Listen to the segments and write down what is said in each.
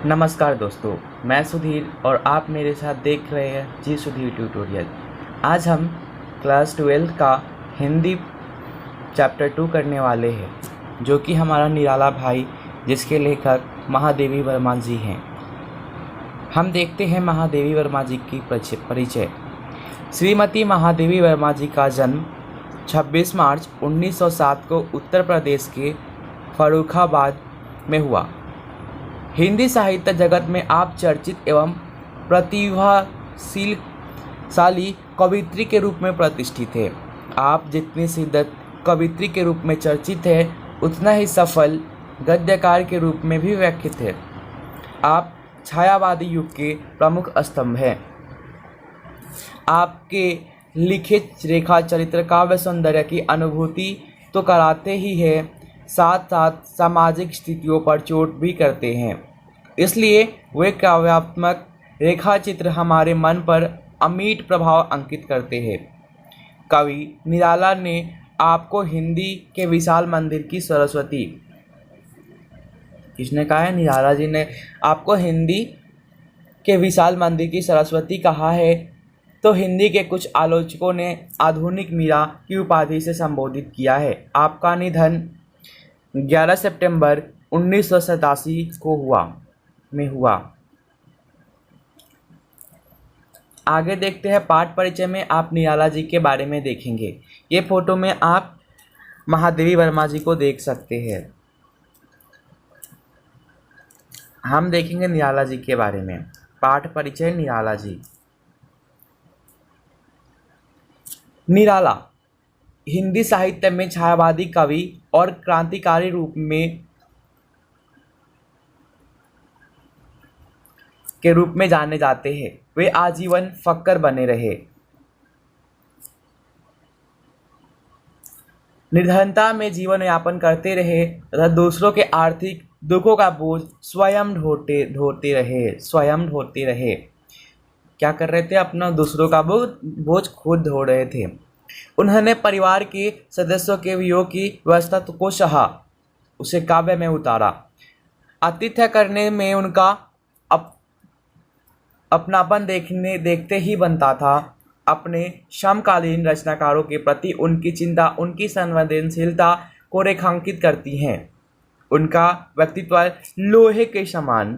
नमस्कार दोस्तों, मैं सुधीर और आप मेरे साथ देख रहे हैं जी सुधीर ट्यूटोरियल। आज हम क्लास 12 का हिंदी चैप्टर 2 करने वाले हैं, जो कि हमारा निराला भाई जिसके लेखक महादेवी वर्मा जी हैं। हम देखते हैं महादेवी वर्मा जी की परिचय। श्रीमती महादेवी वर्मा जी का जन्म 26 मार्च 1907 को उत्तर प्रदेश के फर्रुखाबाद में हुआ। हिंदी साहित्य जगत में आप चर्चित एवं प्रतिभाशाली कवयित्री के रूप में प्रतिष्ठित हैं। आप जितनी शिद्दत कवयित्री के रूप में चर्चित है, उतना ही सफल गद्यकार के रूप में भी व्याख्यात है। आप छायावादी युग के प्रमुख स्तंभ हैं। आपके लिखित रेखा चरित्र काव्य सौंदर्य की अनुभूति तो कराते ही है, साथ साथ सामाजिक स्थितियों पर चोट भी करते हैं। इसलिए वे काव्यात्मक रेखाचित्र हमारे मन पर अमिट प्रभाव अंकित करते हैं। कवि निराला ने आपको हिंदी के विशाल मंदिर की सरस्वती, किसने कहा है? निराला जी ने आपको हिंदी के विशाल मंदिर की सरस्वती कहा है। तो हिंदी के कुछ आलोचकों ने आधुनिक मीरा की उपाधि से संबोधित किया है। आपका निधन 11 सितंबर 1987 को हुआ। आगे देखते हैं पाठ परिचय में आप निराला जी के बारे में देखेंगे। ये फोटो में आप महादेवी वर्मा जी को देख सकते हैं। हम देखेंगे निराला जी के बारे में। पाठ परिचय निराला जी। निराला हिंदी साहित्य में छायावादी कवि और क्रांतिकारी रूप में जाने जाते हैं। वे आजीवन फक्कर बने रहे। निर्धनता में जीवन यापन करते रहे तथा दूसरों के आर्थिक दुखों का बोझ स्वयं ढोते रहे। क्या कर रहे थे? अपना दूसरों का बोझ खुद ढो रहे थे। उन्होंने परिवार के सदस्यों के वियोग की व्यवस्था को सहा, उसे काव्य में उतारा। आतिथ्य करने में उनका अपनापन देखते ही बनता था। अपने समकालीन रचनाकारों के प्रति उनकी चिंता, उनकी संवेदनशीलता को रेखांकित करती हैं। उनका व्यक्तित्व लोहे के समान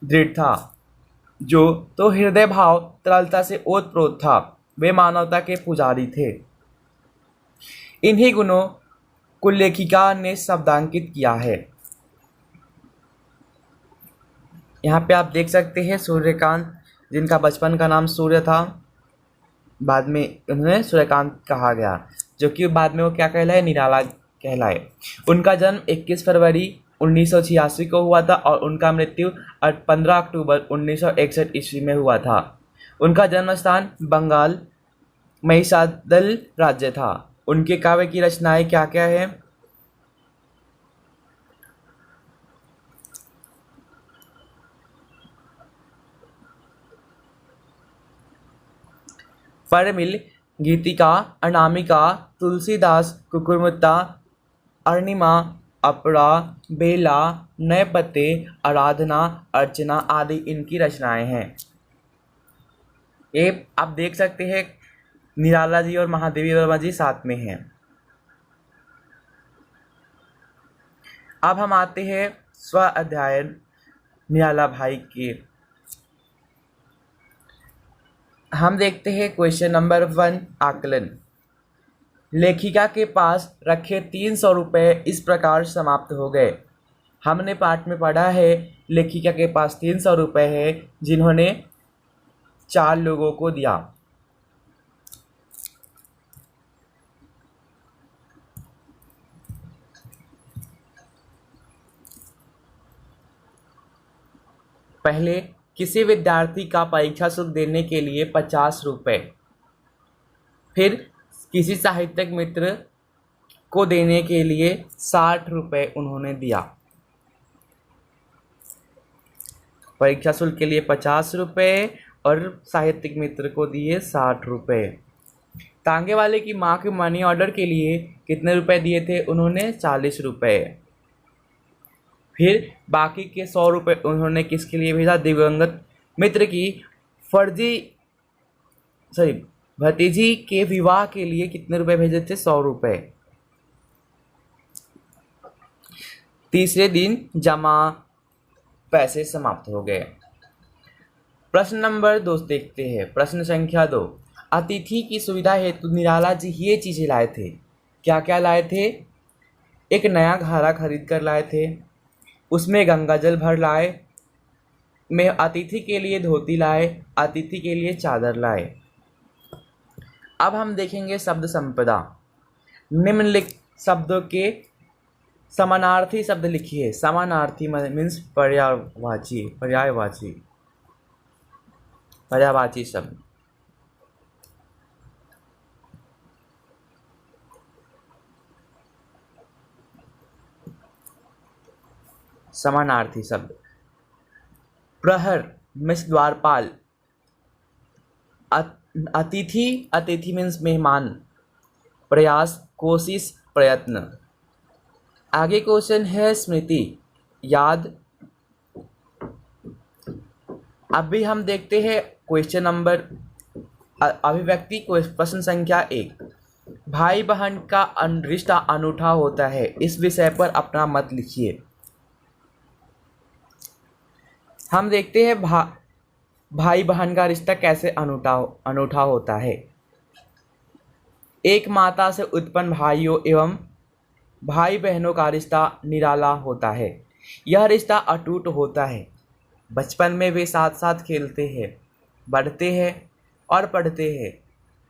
दृढ़ था, जो तो हृदय भाव तरलता से ओतप्रोत था। वे मानवता के पुजारी थे। इन्हीं गुणों को लेखिका ने शब्दांकित किया है। यहाँ पे आप देख सकते हैं सूर्यकांत, जिनका बचपन का नाम सूर्य था, बाद में उन्हें सूर्यकांत कहा गया, जो कि बाद में वो क्या कहलाए? निराला कहलाए। उनका जन्म 21 फरवरी 1986 को हुआ था और उनका मृत्यु 15 अक्टूबर 1961 ईस्वी में हुआ था। उनका जन्म स्थान बंगाल महिषादल राज्य था। उनके काव्य की रचनाएं क्या क्या है? परमिल, गीतिका, अनामिका, तुलसीदास, कुकुरमुत्ता, अरुणिमा, अपरा, बेला, नए पत्ते, आराधना, अर्चना आदि इनकी रचनाएं हैं। ये आप देख सकते हैं, निराला जी और महादेवी वर्मा जी साथ में हैं। अब हम आते हैं स्व अध्ययन निराला भाई के। हम देखते हैं क्वेश्चन नंबर 1, आकलन। लेखिका के पास रखे 300 रुपये इस प्रकार समाप्त हो गए। हमने पाठ में पढ़ा है लेखिका के पास 300 रुपये है, जिन्होंने 4 लोगों को दिया। पहले किसी विद्यार्थी का परीक्षा शुल्क देने के लिए 50 रुपये, फिर किसी साहित्यिक मित्र को देने के लिए 60 रुपये उन्होंने दिया। परीक्षा शुल्क के लिए 50 रुपये और साहित्यिक मित्र को दिए 60 रुपये। तांगे वाले की माँ के मनी ऑर्डर के लिए कितने रुपए दिए थे? उन्होंने 40 रुपये। फिर बाकी के 100 रुपये उन्होंने किसके लिए भेजा? दिवंगत मित्र की भतीजी के विवाह के लिए कितने रुपए भेजे थे? 100 रुपये। तीसरे दिन जमा पैसे समाप्त हो गए। प्रश्न नंबर 2 देखते हैं। प्रश्न संख्या 2, अतिथि की सुविधा हेतु निराला जी ये चीजें लाए थे। क्या क्या लाए थे? एक नया घड़ा खरीद कर लाए थे, उसमें गंगा जल भर लाए, में अतिथि के लिए धोती लाए, अतिथि के लिए चादर लाए। अब हम देखेंगे शब्द संपदा। निम्नलिखित शब्दों के समानार्थी शब्द लिखिए। समानार्थी मीन्स पर्यायवाची शब्द। समानार्थी शब्द। प्रहर मीन्स द्वारपाल। अतिथि मीन्स मेहमान। प्रयास कोशिश प्रयत्न। आगे क्वेश्चन है स्मृति याद। अभी हम देखते हैं क्वेश्चन नंबर अभिव्यक्ति प्रश्न संख्या 1, भाई बहन का रिश्ता अनूठा होता है। इस विषय पर अपना मत लिखिए। हम देखते हैं भाई बहन का रिश्ता कैसे अनूठा होता है। एक माता से उत्पन्न भाइयों एवं भाई बहनों का रिश्ता निराला होता है। यह रिश्ता अटूट होता है। बचपन में वे साथ साथ खेलते हैं, बढ़ते हैं और पढ़ते हैं।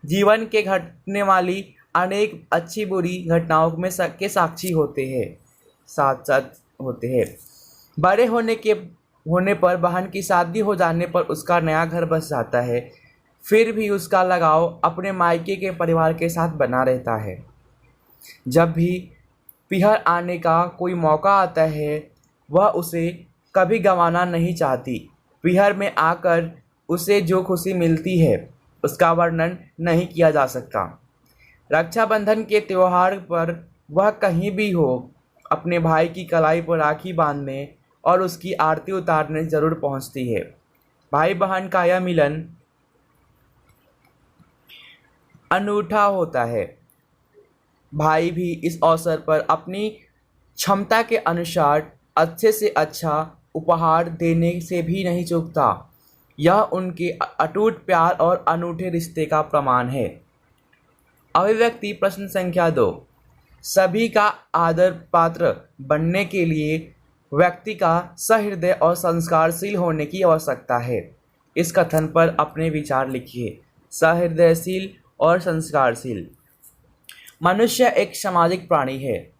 जीवन के घटने वाली अनेक अच्छी बुरी घटनाओं में के साक्षी होते हैं, साथ साथ होते हैं। बड़े होने पर बहन की शादी हो जाने पर उसका नया घर बस जाता है, फिर भी उसका लगाव अपने मायके के परिवार के साथ बना रहता है। जब भी पीहर आने का कोई मौका आता है वह उसे कभी गंवाना नहीं चाहती। पीहर में आकर उसे जो खुशी मिलती है उसका वर्णन नहीं किया जा सकता। रक्षाबंधन के त्यौहार पर वह कहीं भी हो अपने भाई की कलाई पर राखी बांधने और उसकी आरती उतारने जरूर पहुंचती है। भाई बहन का यह मिलन अनूठा होता है। भाई भी इस अवसर पर अपनी क्षमता के अनुसार अच्छे से अच्छा उपहार देने से भी नहीं चूकता। यह उनके अटूट प्यार और अनूठे रिश्ते का प्रमाण है। अभिव्यक्ति प्रश्न संख्या 2, सभी का आदर पात्र बनने के लिए व्यक्ति का सहृदय और संस्कारशील होने की आवश्यकता है। इस कथन पर अपने विचार लिखिए। सहृदयशील और संस्कारशील। मनुष्य एक सामाजिक प्राणी है।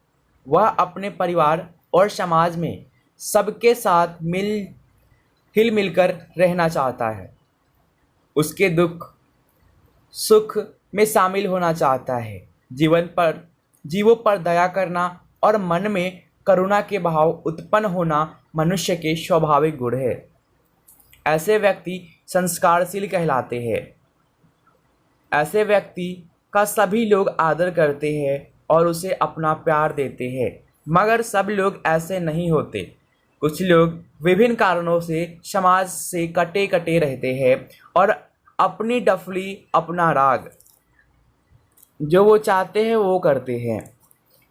वह अपने परिवार और समाज में सबके साथ हिल मिलकर रहना चाहता है। उसके दुख सुख में शामिल होना चाहता है। जीवों पर दया करना और मन में करुणा के भाव उत्पन्न होना मनुष्य के स्वाभाविक गुण है। ऐसे व्यक्ति संस्कारशील कहलाते हैं। ऐसे व्यक्ति का सभी लोग आदर करते हैं और उसे अपना प्यार देते हैं। मगर सब लोग ऐसे नहीं होते। कुछ लोग विभिन्न कारणों से समाज से कटे रहते हैं और अपनी डफली अपना राग जो वो चाहते हैं वो करते हैं।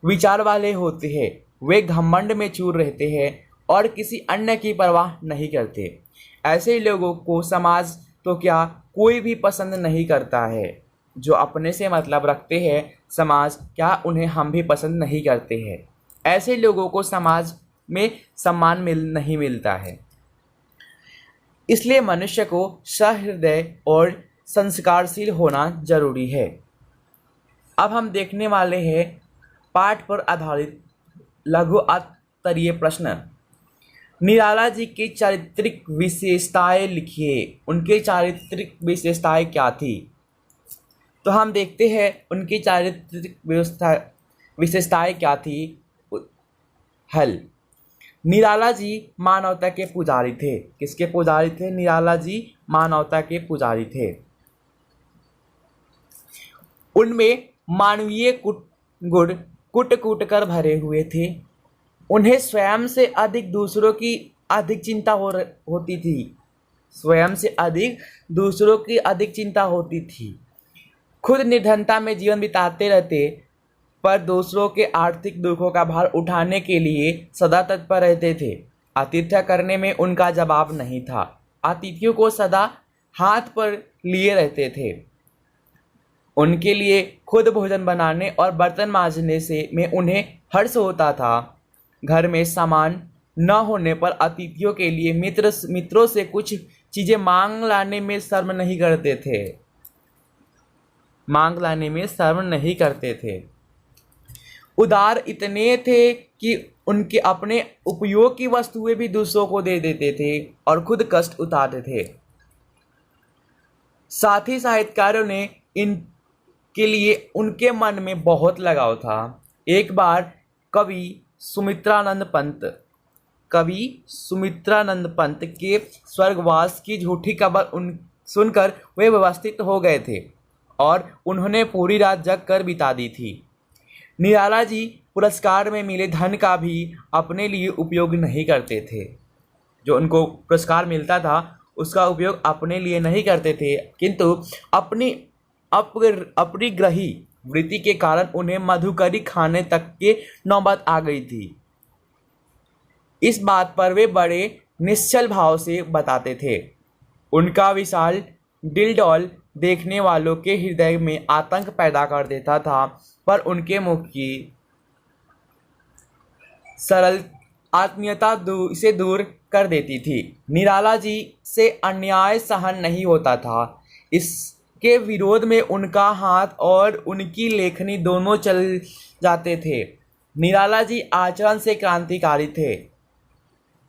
विचार वाले होते हैं। वे घमंड में चूर रहते हैं और किसी अन्य की परवाह नहीं करते। ऐसे लोगों को समाज तो क्या कोई भी पसंद नहीं करता है। जो अपने से मतलब रखते हैं समाज क्या उन्हें हम भी पसंद नहीं करते हैं। ऐसे लोगों को समाज में सम्मान नहीं मिलता है। इसलिए मनुष्य को सहृदय और संस्कारशील होना जरूरी है। अब हम देखने वाले हैं पाठ पर आधारित लघु उत्तरीय प्रश्न। निराला जी की चारित्रिक विशेषताएं लिखिए। उनकी चारित्रिक विशेषताएं क्या थी? तो हम देखते हैं उनकी चारित्रिक विशेषताएं क्या थी। हल। निराला जी मानवता के पुजारी थे। किसके पुजारी थे? निराला जी मानवता के पुजारी थे। उनमें मानवीय गुण कूट कर भरे हुए थे। उन्हें स्वयं से अधिक दूसरों की अधिक चिंता होती थी। स्वयं से अधिक दूसरों की अधिक चिंता होती थी। खुद निर्धनता में जीवन बिताते रहते, पर दूसरों के आर्थिक दुखों का भार उठाने के लिए सदा तत्पर रहते थे। आतिथ्य करने में उनका जवाब नहीं था। अतिथियों को सदा हाथ पर लिए रहते थे। उनके लिए खुद भोजन बनाने और बर्तन मांजने से में उन्हें हर्ष होता था। घर में सामान न होने पर अतिथियों के लिए मित्रों से कुछ चीज़ें मांग लाने में शर्म नहीं करते थे। उदार इतने थे कि उनके अपने उपयोग की वस्तुएं भी दूसरों को दे देते थे और खुद कष्ट उठाते थे। साथ ही साहित्यकारों ने इनके लिए उनके मन में बहुत लगाव था। एक बार कवि सुमित्रानंद पंत के स्वर्गवास की झूठी खबर सुनकर वे व्यवस्थित हो गए थे और उन्होंने पूरी रात जग कर बिता दी थी। निराला जी पुरस्कार में मिले धन का भी अपने लिए उपयोग नहीं करते थे। जो उनको पुरस्कार मिलता था उसका उपयोग अपने लिए नहीं करते थे, किंतु अपनी अपरिग्रही वृत्ति के कारण उन्हें मधुकरी खाने तक के नौबत आ गई थी। इस बात पर वे बड़े निश्चल भाव से बताते थे। उनका विशाल डिलडॉल देखने वालों के हृदय में आतंक पैदा कर देता था, पर उनके मुख की सरल आत्मीयता इसे दूर कर देती थी। निराला जी से अन्याय सहन नहीं होता था। इसके विरोध में उनका हाथ और उनकी लेखनी दोनों चल जाते थे। निराला जी आचरण से क्रांतिकारी थे।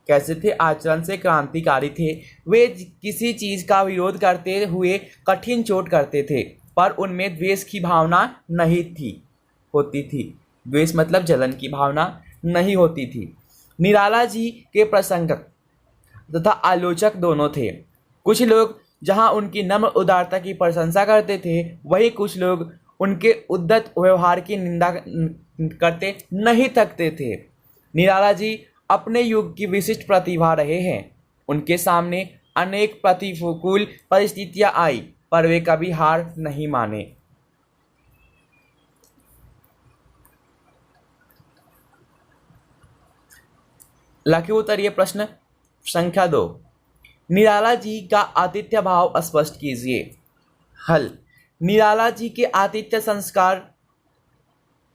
कैसे थे? आचरण से क्रांतिकारी थे। वे किसी चीज़ का विरोध करते हुए कठिन चोट करते थे, पर उनमें द्वेष की भावना नहीं होती थी। द्वेष मतलब जलन की भावना नहीं होती थी। निराला जी के प्रशंसक तथा आलोचक दोनों थे। कुछ लोग जहां उनकी नम्र उदारता की प्रशंसा करते थे, वहीं कुछ लोग उनके उद्धत व्यवहार की निंदा करते नहीं थकते थे। निराला जी अपने युग की विशिष्ट प्रतिभा रहे हैं। उनके सामने अनेक प्रतिकूल परिस्थितियां आई, पर वे कभी हार नहीं माने। लघु उत्तरीय प्रश्न संख्या 2। निराला जी का आतिथ्य भाव स्पष्ट कीजिए। हल। निराला जी के आतिथ्य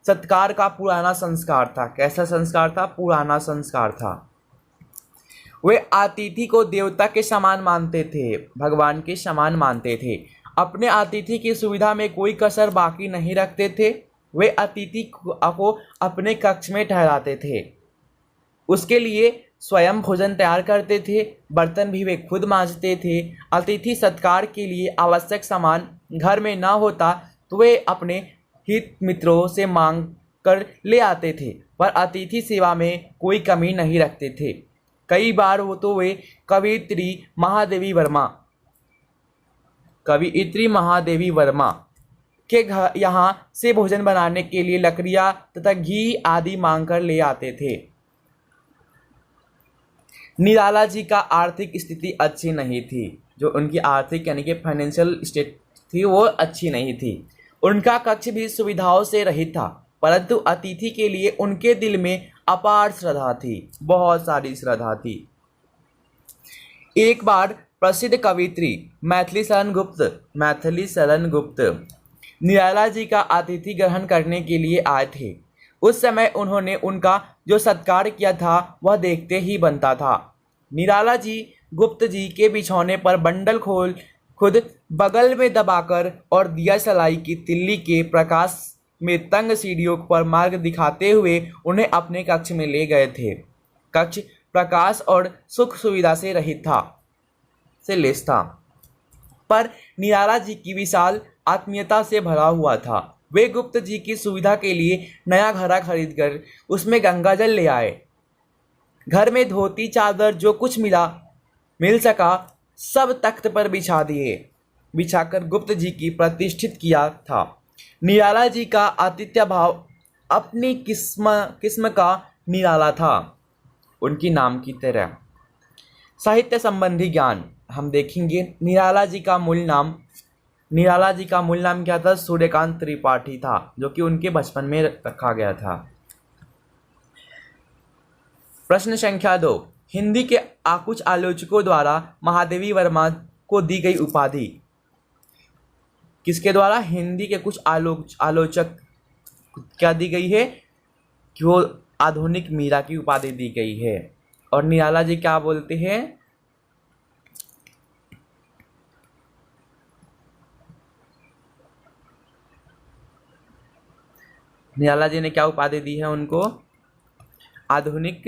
सत्कार का पुराना संस्कार था। कैसा संस्कार था? पुराना संस्कार था। वे अतिथि को देवता के समान मानते थे, भगवान के समान मानते थे। अपने अतिथि की सुविधा में कोई कसर बाकी नहीं रखते थे। वे अतिथि को अपने कक्ष में ठहराते थे, उसके लिए स्वयं भोजन तैयार करते थे, बर्तन भी वे खुद मांजते थे। अतिथि सत्कार के लिए आवश्यक सामान घर में न होता तो वे अपने हित मित्रों से मांग कर ले आते थे, पर अतिथि सेवा में कोई कमी नहीं रखते थे। कई बार वे कवयित्री महादेवी वर्मा के यहाँ से भोजन बनाने के लिए लकड़ियाँ तथा घी आदि मांग कर ले आते थे। निराला जी का आर्थिक स्थिति अच्छी नहीं थी। जो उनकी आर्थिक यानी कि फाइनेंशियल स्टेट थी वो अच्छी नहीं थी। उनका कक्ष भी सुविधाओं से रहित था, परंतु अतिथि के लिए उनके दिल में अपार श्रद्धा थी, बहुत सारी श्रद्धा थी। एक बार प्रसिद्ध कवियत्री मैथिली शरण गुप्त निराला जी का अतिथि ग्रहण करने के लिए आए थे। उस समय उन्होंने उनका जो सत्कार किया था वह देखते ही बनता था। निराला जी गुप्त जी के बिछौने पर बंडल खुद बगल में दबाकर और दिया सलाई की तिल्ली के प्रकाश में तंग सीढ़ियों पर मार्ग दिखाते हुए उन्हें अपने कक्ष में ले गए थे। कक्ष प्रकाश और सुख सुविधा से रहित से लेस था, पर निराला जी की विशाल आत्मीयता से भरा हुआ था। वे गुप्त जी की सुविधा के लिए नया घड़ा खरीदकर उसमें गंगा जल ले आए। घर में धोती चादर जो कुछ मिल सका सब तख्त पर बिछाकर गुप्त जी की प्रतिष्ठित किया था। निराला जी का आतिथ्य भाव अपनी किस्म का निराला था, उनकी नाम की तरह। साहित्य संबंधी ज्ञान हम देखेंगे। निराला जी का मूल नाम क्या था? सूर्यकांत त्रिपाठी था, जो कि उनके बचपन में रखा गया था। प्रश्न संख्या 2, हिंदी के कुछ आलोचकों द्वारा महादेवी वर्मा को दी गई उपाधि। किसके द्वारा? हिंदी के कुछ आलोचक क्या दी गई है कि वो आधुनिक मीरा की उपाधि दी गई है। और निराला जी क्या बोलते हैं? निराला जी ने क्या उपाधि दी है उनको? आधुनिक।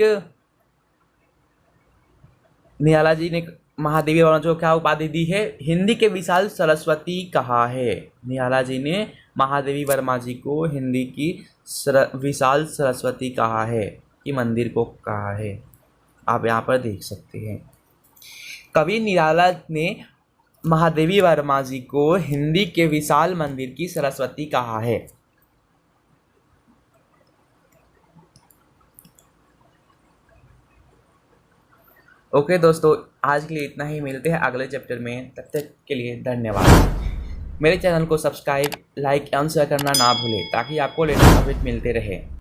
निराला जी ने महादेवी वर्मा को क्या उपाधि दी है? हिंदी के विशाल सरस्वती कहा है। निराला जी ने महादेवी वर्मा जी को हिंदी की विशाल सरस्वती कहा है, कि मंदिर को कहा है। आप यहाँ पर देख सकते हैं। कवि निराला ने महादेवी वर्मा जी को हिंदी के विशाल मंदिर की सरस्वती कहा है। ओके दोस्तों, आज के लिए इतना ही। मिलते हैं अगले चैप्टर में। तब तक के लिए धन्यवाद। मेरे चैनल को सब्सक्राइब, लाइक एवं शेयर करना ना भूलें, ताकि आपको लेटेस्ट अपडेट मिलते रहे।